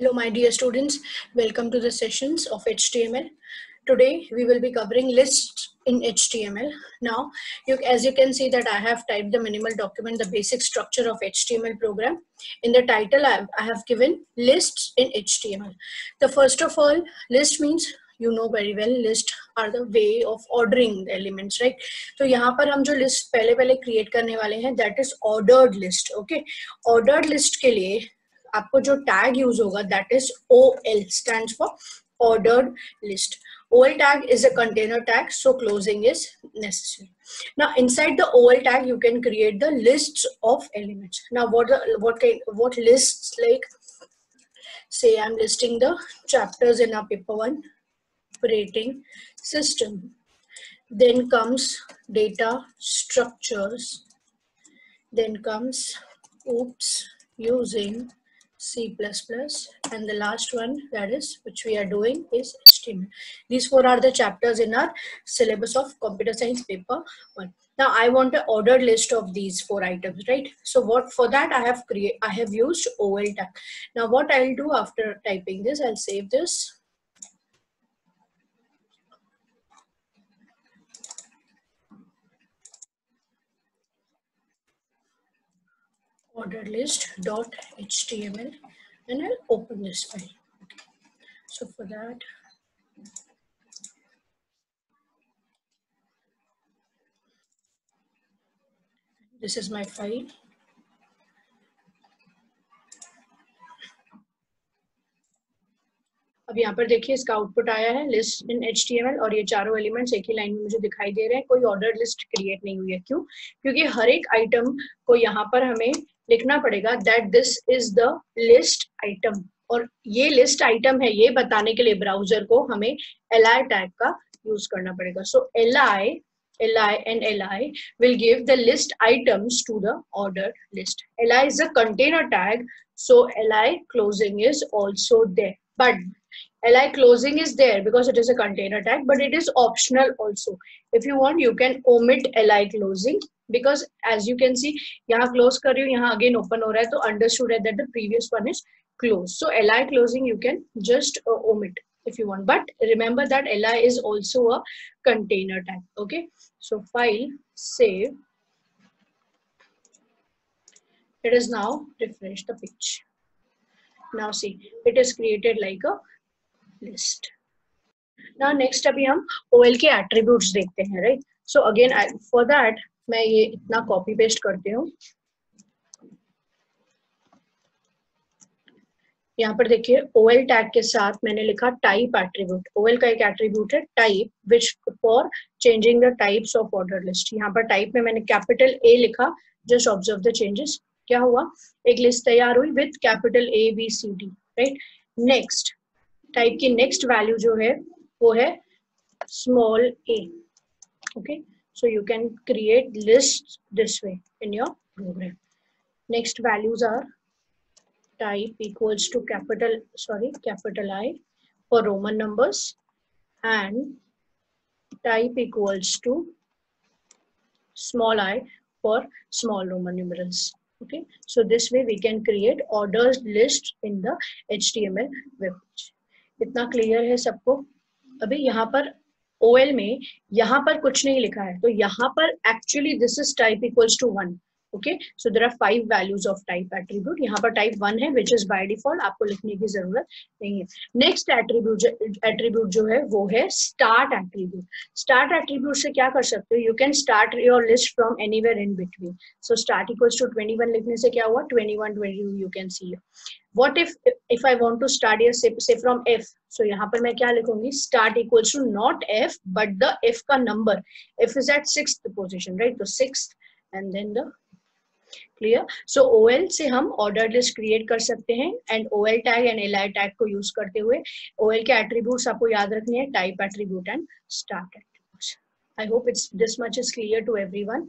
Hello, my dear students. Welcome to the sessions of HTML. Today, we will be covering lists in HTML. Now, as you can see that I have typed the minimal document, the basic structure of HTML program. In the title, I have given lists in HTML. The first of all, list means you know very well, list are the way of ordering the elements, right? तो यहाँ पर हम जो list पहले create करने वाले हैं, that is ordered list, okay? Ordered list के लिए आपको जो टैग यूज होगा that is OL stands for ordered list. OL tag is a container tag, so closing is necessary. Now inside the OL tag you can create the lists of elements. Now what lists, like say I'm listing the chapters in our paper 1 operating system, then comes data structures, then comes oops using C++, and the last one that is which we are doing is HTML. These four are the chapters in our syllabus of computer science paper 1. Now I want an ordered list of these four items, right? So what for that I have used OL tag. Now what I'll do after typing this, I'll save this. Ordered list.html and I'll open this file. Okay. So for that, this is my file. अब यहाँ पर देखिए इसका output आया है list इन HTML और ये चारों एलिमेंट्स एक ही लाइन में मुझे दिखाई दे रहे हैं. कोई ऑर्डर लिस्ट क्रिएट नहीं हुई है. क्यों? क्योंकि हर एक आइटम को यहाँ पर हमें लिखना पड़ेगा that this is the list item, और ये लिस्ट आइटम है ये बताने के लिए ब्राउजर को हमें li टैग का यूज करना पड़ेगा. सो li and li will give the list items to the ordered list. Li is a container tag, so li closing is also there, but li closing is there because it is a container tag, but it is optional also. If you want you can omit li closing, because as you can see यहाँ close कर रही हूँ, यहाँ again open हो रहा है, तो understood है that the previous one is closed. So li closing you can just omit if you want, but remember that li is also a container tag. Okay, so file, save. It is now refresh the page. Now see, it is created like a list. Now next अभी हम OL के attributes देखते हैं, right? So again for that मैं ये इतना copy paste करती हूँ. यहाँ पर देखिए OL टैग के साथ मैंने लिखा टाइप एट्रीब्यूट. OL का एक एट्रीब्यूट है type, which for changing the types of order list. यहाँ पर टाइप में मैंने कैपिटल A लिखा. Just observe the changes. क्या हुआ? एक लिस्ट तैयार हुई with capital ABCD, right? Next type की नेक्स्ट वैल्यू जो है वो है small a. Okay, so you can create list this way in your program. Next values are type equals to capital I for Roman numbers, and type equals to small I for small Roman numerals. Okay, so this way we can create ordered list in the HTML web page. इतना clear है सबको? अभी यहाँ पर OL में यहाँ पर कुछ नहीं लिखा है, तो यहाँ पर actually this is type equals to 1. Okay, so there are 5 values of type attribute. यहाँ पर type 1 है which is by default, आपको लिखने की जरूरत नहीं है. Next attribute जो है वो है start attribute. Start attribute से क्या कर सकते हो? You can start your list from anywhere in between. So start equals to 21 लिखने से क्या हुआ? 21, 22 you can see here. What if I want to start here say from F? So यहाँ पर मैं क्या लिखूंगी? Start equals to not F but the F का number. F is at 6th position, right? So 6th and then the clear. So OL से हम order list create कर सकते हैं and OL tag and li tag को use करते हुए OL के एट्रीब्यूट्स आपको याद रखने हैं, type attribute and start attributes. I hope it's this much is clear to everyone.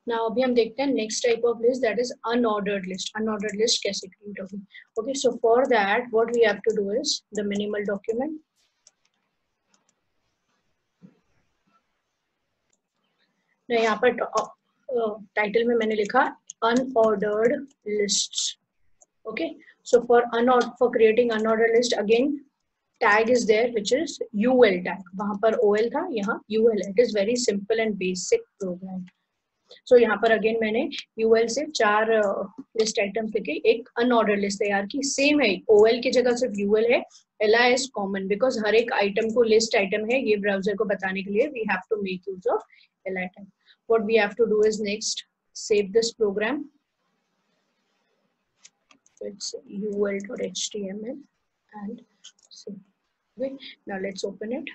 Now अभी हम देखते हैं next type of list that is unordered list. Unordered list कैसे क्रिएट होगी? Okay, so for that what we have to do is the minimal document. यहाँ पर title में मैंने लिखा unordered lists. Okay, so for creating unordered list, again tag is there which is ul tag. वहां पर ol था, यहाँ ul. It is very simple and basic program. So यहाँ पर अगेन मैंने ul से 4 लिस्ट आइटम्स लेके एक अनऑर्डर्ड लिस्ट तैयार की. सेम है, ol की जगह सिर्फ ul है. li is common because हर एक आइटम को लिस्ट आइटम है, ये ब्राउजर को बताने के लिए we have to make use of li tag. What we have to do is next save this program. So it's ul.html and save. Okay, now let's open it.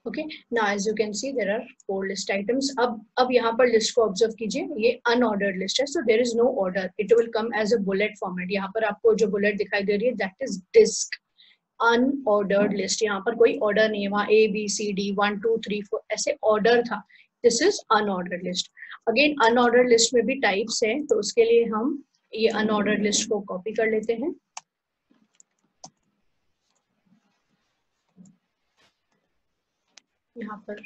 Okay, now as you can see there are 4 list items. अब यहाँ पर list को observe कीजिए, ये unordered list है, so there is no order. It will come as a bullet format. यहाँ पर आपको जो बुलेट दिखाई दे रही है that is disk. Unordered list, यहाँ पर कोई ऑर्डर नहीं है. वहाँ A B C D 1 2 3 4 ऐसे ऑर्डर था. This is unordered list. Again unordered list में भी टाइप्स है, तो उसके लिए हम ये अनऑर्डर्ड लिस्ट को कॉपी कर लेते हैं. यहाँ पर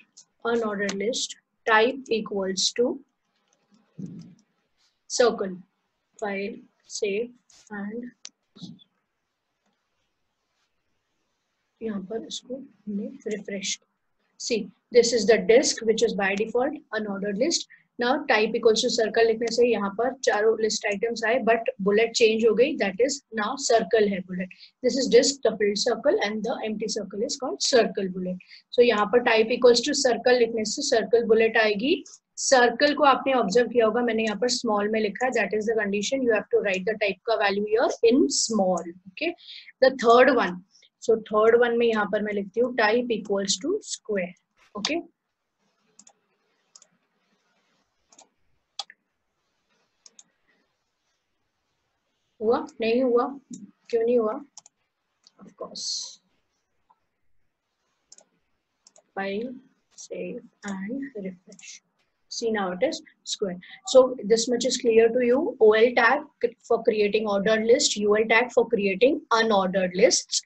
unordered list type equals to circle. File save and यहाँ पर इसको हमने refresh. See this is the disc which is by default unordered list. Now type equals to circle लिखने से यहाँ पर चारों लिस्ट आइटम्स आए, बट बुलेट चेंज हो गई. दैट इज नाउ सर्कल है bullet. This is disc, the filled circle and the empty circle is called circle bullet. So यहाँ पर टाइप इक्वल्स टू सर्कल लिखने से सर्कल बुलेट आएगी. Circle को आपने ऑब्जर्व किया होगा, मैंने यहाँ पर स्मॉल में लिखा है. That is the condition. You have to write the type का value here in small. Okay, the third one. So third one में यहाँ पर मैं लिखती हूँ type equals to square. Okay, हुआ नहीं हुआ? क्यों नहीं हुआ? Of course. File save and refresh. See, now it is square. So this much is clear to you. OL tag for creating ordered list, UL tag for creating unordered lists.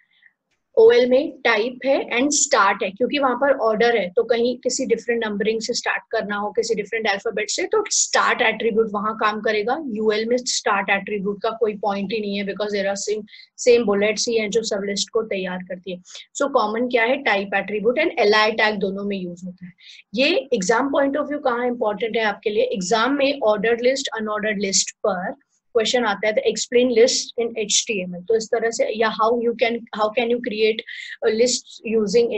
OL में type है and start है, क्योंकि वहां पर order है, तो कहीं किसी डिफरेंट नंबरिंग से स्टार्ट करना हो, किसी डिफरेंट अल्फाबेट से, तो स्टार्ट एट्रीब्यूट वहां काम करेगा. यूएल में स्टार्ट एट्रीब्यूट का कोई पॉइंट ही नहीं है, because there are same bullets ही हैं जो सब लिस्ट को तैयार करती है. सो कॉमन क्या है? Type attribute and LI tag दोनों में यूज होता है. ये एग्जाम पॉइंट ऑफ व्यू कहाँ इंपॉर्टेंट है आपके लिए? एग्जाम में ऑर्डर्ड लिस्ट अनऑर्डर्ड लिस्ट पर क्वेश्चन आता है, तो एक्सप्लेन लिस्ट इन HTML. तो इस तरह से, या how can you create list using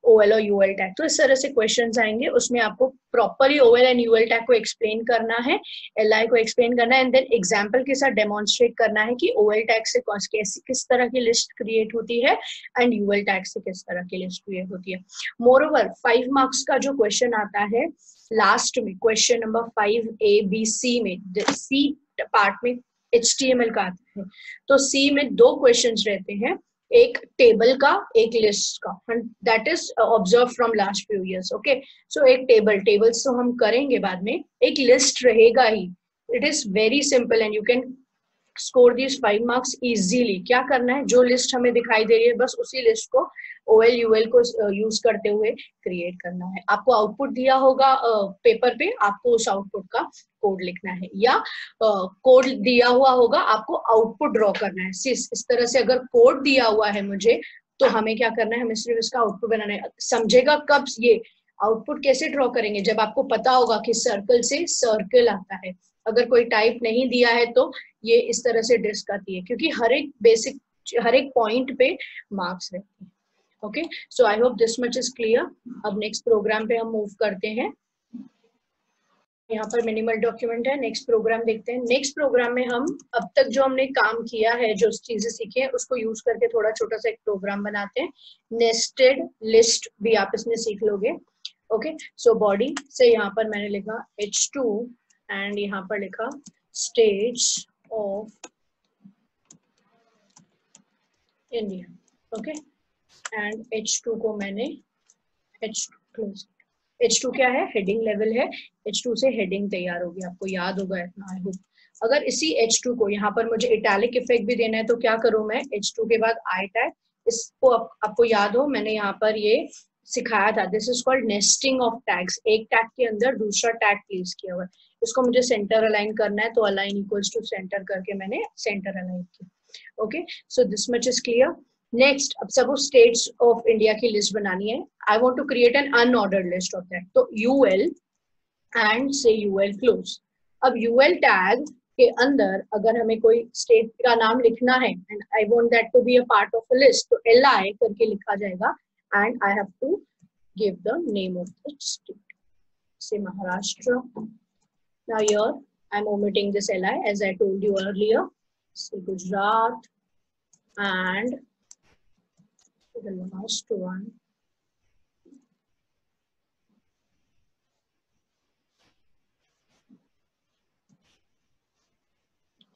OL और UL टैग. तो इस तरह से क्वेश्चंस आएंगे, उसमें आपको properly OL and UL tag को एक्सप्लेन करना है, LI को एक्सप्लेन करना है, एंड देन एग्जाम्पल के साथ डेमोन्स्ट्रेट करना है कि OL टैग से किस तरह की लिस्ट क्रिएट होती है एंड UL टैग से किस तरह की लिस्ट क्रिएट होती है. मोरओवर 5 मार्क्स का जो क्वेश्चन आता है लास्ट में, क्वेश्चन नंबर 5ABC में, सी पार्ट में HTML का आता है, तो सी में 2 क्वेश्चंस रहते हैं, एक टेबल का, एक लिस्ट का. That is observe from last few years. Okay, so एक टेबल्स तो हम करेंगे बाद में, एक लिस्ट रहेगा ही. It is very simple and you can score this 5 marks easily. क्या करना है? जो लिस्ट हमें दिखाई दे रही है बस उसी लिस्ट को OL UL को यूज करते हुए क्रिएट करना है. आपको आउटपुट दिया होगा पेपर पे, आपको उस आउटपुट का कोड लिखना है, या कोड दिया हुआ होगा, आपको आउटपुट ड्रॉ करना है. इस तरह से अगर कोड दिया हुआ है मुझे, तो हमें क्या करना है? हमें सिर्फ इसका आउटपुट बनाना है. समझेगा कब ये आउटपुट कैसे ड्रॉ करेंगे? जब आपको पता होगा कि सर्कल से सर्कल आता है. अगर कोई टाइप नहीं दिया है तो ये इस तरह से डिस्क आती है, क्योंकि हर एक पॉइंट पे मार्क्स रहते हैं. Okay, so I hope this much is clear. अब नेक्स्ट प्रोग्राम पे हम मूव करते हैं. यहाँ पर मिनिमल डॉक्यूमेंट है. नेक्स्ट प्रोग्राम देखते हैं. नेक्स्ट प्रोग्राम में हम अब तक जो हमने काम किया है, जो चीजें सीखी हैं, उसको यूज करके थोड़ा छोटा सा एक प्रोग्राम बनाते हैं. नेस्टेड लिस्ट भी आप इसमें सीख लोगे. ओके, सो बॉडी से यहाँ पर मैंने लिखा H2 एंड यहाँ पर लिखा states of India. Okay, and H2 को मैंने H2 क्या है? हेडिंग लेवल है. H2 से हेडिंग तैयार होगी, आपको याद होगा इतना, आई होप. अगर इसी H2 को यहाँ पर मुझे इटैलिक इफेक्ट भी देना है, तो क्या करूं मैं? H2 के बाद I टैग, इसको आपको याद हो मैंने यहाँ पर ये सिखाया था, this is called nesting of tags. एक टैग के अंदर दूसरा टैग प्लेस किया हुआ है, इसको मुझे सेंटर अलाइन करना है, तो अलाइन इक्वल्स टू सेंटर करके मैंने सेंटर अलाइन किया। Okay, so this much is clear. Next, अब सपोज स्टेट्स ऑफ इंडिया की लिस्ट बनानी है, I want to create an unordered list of that, तो यूएल एंड से यूएल क्लोज। अब यूएल टैग के अंदर अगर हमें कोई स्टेट का नाम लिखना है and I want that to be a part of a list, तो li करके लिखा जाएगा and I have to give the name of the state, say Maharashtra. Now here I am omitting this li as I told you earlier, say Gujarat and the last one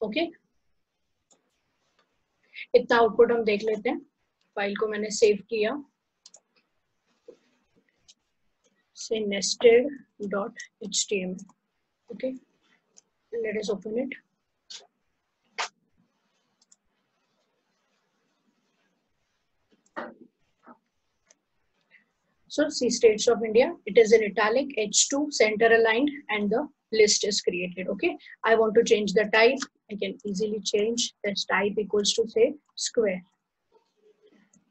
okay. इतना output हम देख लेते हैं। File को मैंने save किया, से nested.html, okay, let us open it. So see states of India, it is in italic, H2, center aligned, and the list is created. Okay, I want to change the type, I can easily change this type equals to say square.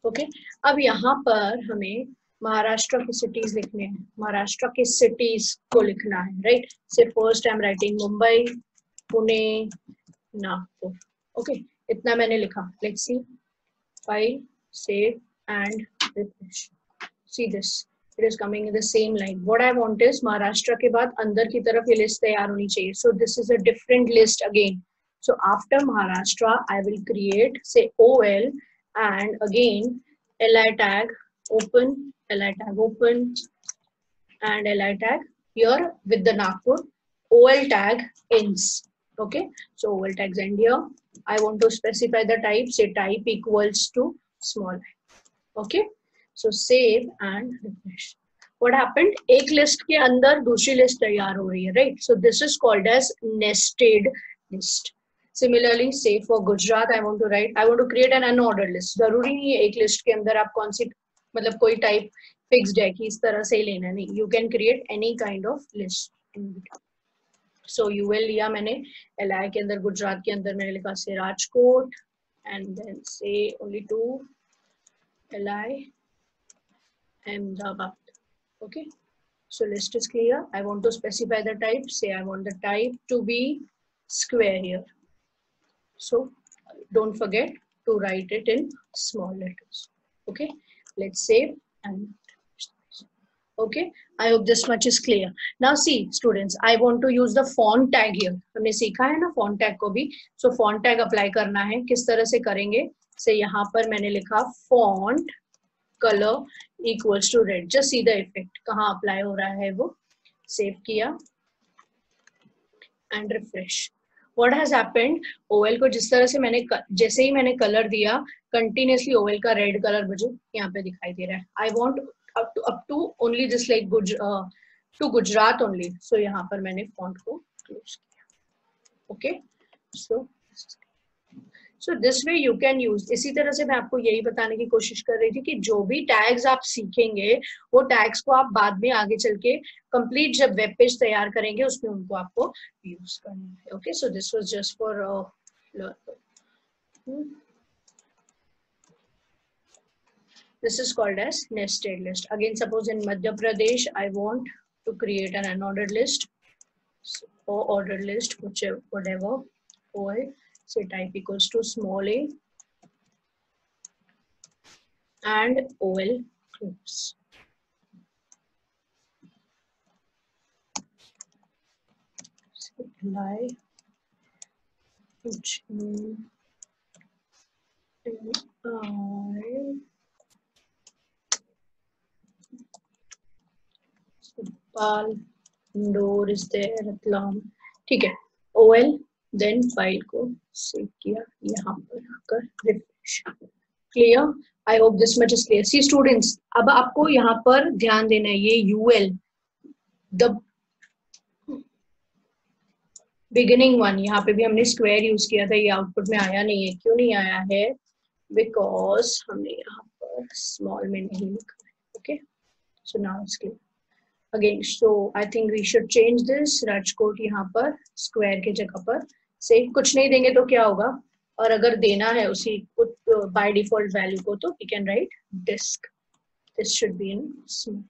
Okay, अब यहाँ पर हमें महाराष्ट्र की cities लिखने हैं, महाराष्ट्र के cities को लिखना है, राइट। से first I am writing Mumbai, Pune, Nagpur. Okay, इतना मैंने लिखा। Let's see, file, save and refresh. See this, it is coming in the same line. What I want is Maharashtra के बाद अंदर की तरफ ये लिस्ट तैयार होनी चाहिए, so this is a different list again. So after Maharashtra I will create say OL and again li tag open, li tag open and li tag here with the Nagpur, OL tag ends. Okay, so OL tags end here. I want to specify the type, say type equals to small I. Okay, so save and refresh. What happened, एक list के अंदर दूसरी list तैयार हो रही है, right? So this is called as nested list. Similarly, say for Gujarat, I want to create an unordered list. जरूरी नहीं है एक लिस्ट के अंदर आप कौन सी मतलब कोई टाइप फिक्स्ड है कि इस तरह से ही लेना, नहीं, you can create any kind of list in between. So UL लिया मैंने, LI के अंदर गुजरात के अंदर मैंने लिखा से Rajkot and then say only two LI Ahmedabad. Okay, so list is clear. I want to specify the type, say I want the type to be square here, so don't forget to write it in small letters. Okay, let's save and okay, I hope this much is clear. Now see students, I want to use the font tag here. हमने सीखा है ना font tag को भी, so font tag apply करना है, किस तरह से करेंगे, से यहाँ पर मैंने लिखा font color equals to red. Just see the effect, कहाँ apply हो रहा है वो, save किया and refresh. What has happened, OL को जिस तरह से मैंने जैसे ही मैंने कलर दिया continuously OL का red कलर मुझे यहाँ पे दिखाई दे रहा है. I want up to only this like to Gujarat only, so यहाँ पर मैंने font को close किया. Okay, so this way you can use. इसी तरह से मैं आपको यही बताने की कोशिश कर रही थी कि जो भी टैग्स आप सीखेंगे वो टैग्स को आप बाद में आगे चल के कंप्लीट जब वेब पेज तैयार करेंगे उसमें उनको आपको यूज करना है. Okay, so this was just for this is called as nested list. Again, suppose in Madhya Pradesh I want to create an unordered list, or ordered list, whichever, whatever, or say type equals to small a and OL close. Apply which Pal, Indore is there, Ratlam, ठीक है. OL then file को save किया, यहाँ पर आकर refresh. Clear, I hope this much is clear. See students, अब आपको यहाँ पर ध्यान देना है, ये यूएल द बिगिनिंग वन, यहाँ पे भी हमने स्क्वायर यूज किया था, ये आउटपुट में आया नहीं है. क्यों नहीं आया है, बिकॉज हमने यहाँ पर स्मॉल में नहीं लिखा है. Okay, so now it's clear. Again, so I think we should change this. Rajkot यहाँ पर स्क्वायर की जगह पर से कुछ नहीं देंगे तो क्या होगा, और अगर देना है उसी बाय डिफॉल्ट वैल्यू को, तो we can write disc. This should be in small.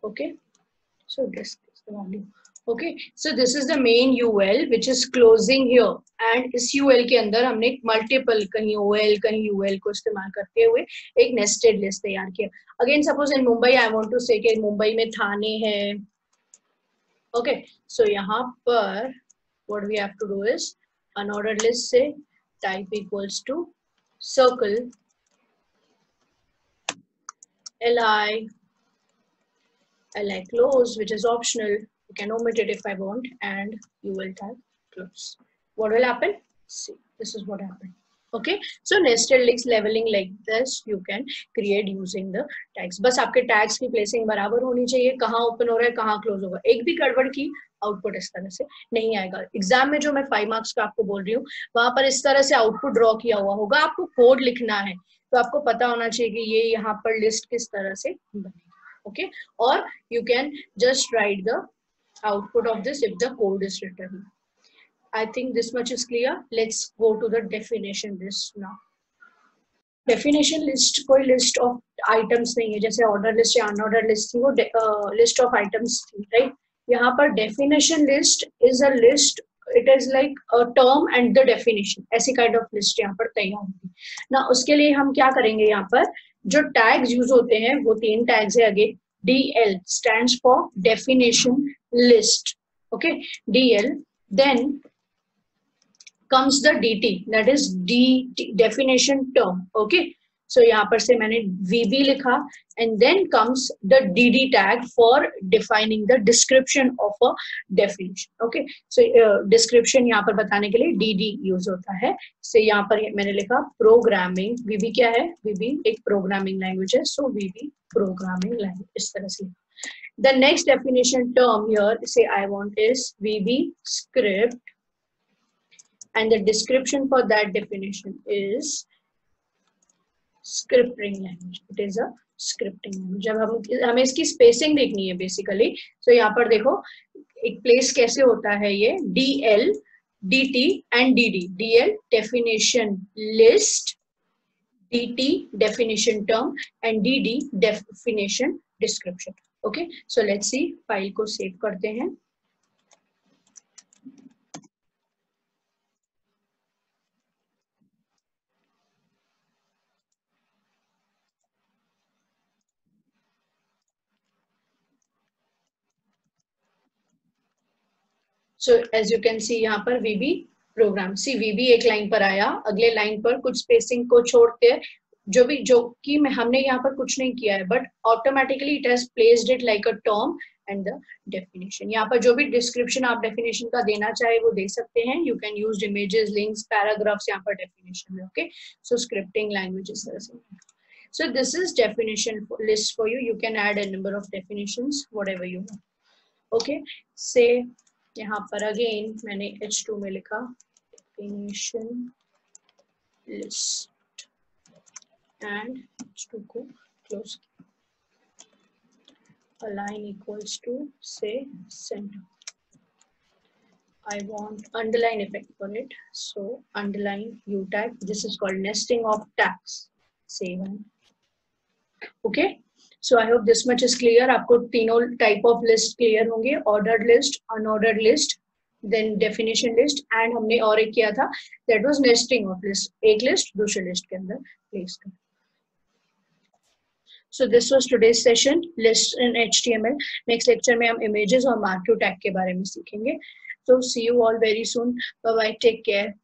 Okay, so disk is the value. Okay, so this is the main UL which is closing here, and इस UL के अंदर हमने multiple कहीं OL कहीं UL को इस्तेमाल करते हुए एक नेस्टेड लिस्ट तैयार किया. Again suppose in Mumbai I want to say कि मुंबई में थाने है. ओके, सो यहाँ पर what we have to do is unordered list से type equals to circle li close, which is optional. You can omit it if I want, and you will type close. What will happen? See, this is what happened. Okay, so nested list leveling like this you can create using the tags. बस आपके tags की placing बराबर होनी चाहिए, कहाँ open हो रहा है कहाँ close होगा. एक भी गड़बड़ की आउटपुट इस तरह से नहीं आएगा. एग्जाम में जो मैं 5 मार्क्स का आपको बोल रही हूँ वहां पर इस तरह से आउटपुट ड्रॉ किया हुआ होगा. आपको कोड लिखना है तो आपको पता होना चाहिए कि ये यहाँ पर लिस्ट किस तरह से बनेगी. Okay, or you can just write the output of this if the code is written. I think this much is clear. Let's go to the definition list now. Definition list कोई list of items नहीं है, जैसे order list या unordered list थी वो list of items थी, right? यहाँ पर definition list is a list. It is like a term and the definition. ऐसी kind of list यहाँ पर तैयार होगी ना. उसके लिए हम क्या करेंगे, यहाँ पर जो टैग्स यूज होते हैं वो 3 टैग्स है. Again DL stands for definition list. Okay, DL. Then comes the DT, that is definition term. Okay, so यहाँ पर से मैंने VB लिखा, and then comes the DD tag for defining the description of a definition. Okay, so description यहाँ पर बताने के लिए DD यूज होता है. so यहाँ पर मैंने लिखा programming. VB क्या है, VB एक programming language है, so VB programming language इस तरह से. The next definition term here say I want is VB script, and the description for that definition is scripting language. It is a scripting language. जब हमें इसकी spacing देखनी है basically, so यहाँ पर देखो एक place कैसे होता है ये DL, DT and DD. DL definition list, DT definition term, and DD definition description. Okay, so let's see. File को सेव करते हैं. So as you can see यहाँ पर VB प्रोग्राम. सी VB एक लाइन पर आया, अगले लाइन पर कुछ स्पेसिंग को छोड़ते हैं जो कि हमने यहाँ पर कुछ नहीं किया है, but automatically it has placed it like a term and the definition. यहाँ पर जो भी डिस्क्रिप्शन आप डेफिनेशन का देना चाहे वो दे सकते हैं. You can use images, links, paragraphs यहाँ पर डेफिनेशन में. ओके, सो स्क्रिप्टिंग लैंग्वेज इस तरह से. So this is definition list for you. You can add a number of definitions, whatever you want. Okay, say यहाँ पर अगेन मैंने H2 में लिखा definition list and H2 को close. Align equals to say center. I want underline effect for it, so underline U tag. This is called nesting of tags. Save and okay. So I hope this much is clear. आपको तीनों type of list clear होंगे, ordered list, unordered list, then definition list, and हमने और एक किया था that was nesting of list. एक list दूसरे list के अंदर place कर. So this was today's session, list in HTML. Next lecture में हम images और marquee tag के बारे में सीखेंगे. So see you all very soon. Bye bye. Take care.